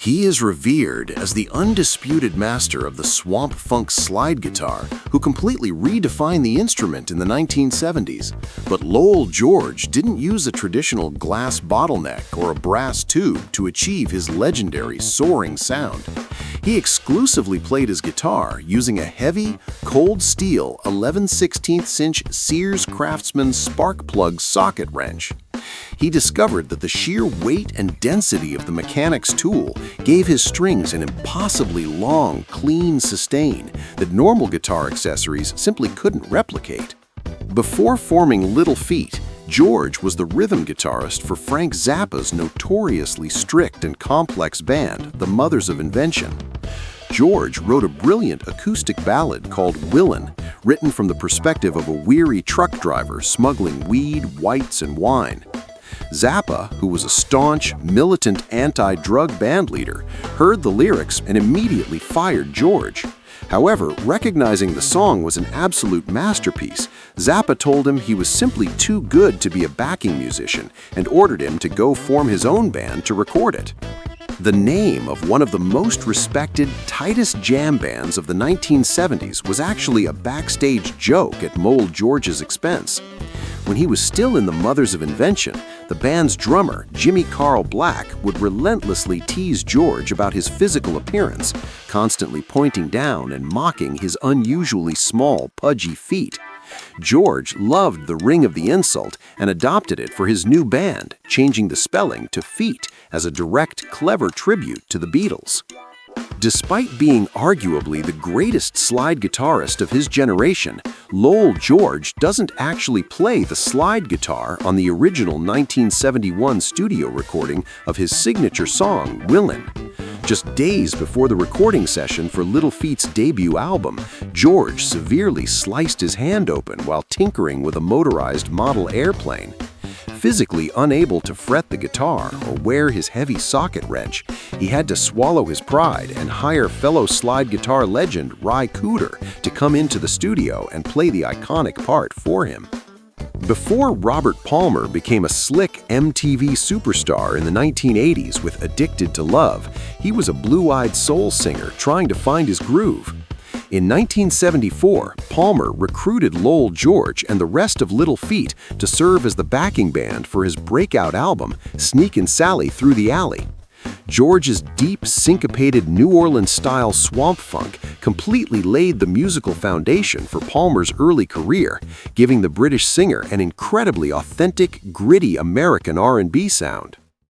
He is revered as the undisputed master of the swamp funk slide guitar, who completely redefined the instrument in the 1970s. But Lowell George didn't use a traditional glass bottleneck or a brass tube to achieve his legendary soaring sound. He exclusively played his guitar using a heavy, cold steel 11/16" Sears Craftsman spark plug socket wrench. He discovered that the sheer weight and density of the mechanic's tool gave his strings an impossibly long, clean sustain that normal guitar accessories simply couldn't replicate. Before forming Little Feat, George was the rhythm guitarist for Frank Zappa's notoriously strict and complex band, the Mothers of Invention. George wrote a brilliant acoustic ballad called Willin', written from the perspective of a weary truck driver smuggling weed, whites, and wine. Zappa, who was a staunch, militant anti-drug bandleader, heard the lyrics and immediately fired George. However, recognizing the song was an absolute masterpiece, Zappa told him he was simply too good to be a backing musician and ordered him to go form his own band to record it. The name of one of the most respected, tightest jam bands of the 1970s was actually a backstage joke at Lowell George's expense. When he was still in the Mothers of Invention, the band's drummer, Jimmy Carl Black, would relentlessly tease George about his physical appearance, constantly pointing down and mocking his unusually small, pudgy feet. George loved the ring of the insult and adopted it for his new band, changing the spelling to Feet as a direct, clever tribute to the Beatles. Despite being arguably the greatest slide guitarist of his generation, Lowell George doesn't actually play the slide guitar on the original 1971 studio recording of his signature song, Willin'. Just days before the recording session for Little Feat's debut album, George severely sliced his hand open while tinkering with a motorized model airplane. Physically unable to fret the guitar or wear his heavy socket wrench, he had to swallow his pride and hire fellow slide guitar legend Ry Cooder to come into the studio and play the iconic part for him. Before Robert Palmer became a slick MTV superstar in the 1980s with Addicted to Love, he was a blue-eyed soul singer trying to find his groove. In 1974, Palmer recruited Lowell George and the rest of Little Feat to serve as the backing band for his breakout album, Sneakin' Sally Through the Alley. George's deep, syncopated New Orleans-style swamp funk completely laid the musical foundation for Palmer's early career, giving the British singer an incredibly authentic, gritty American R&B sound.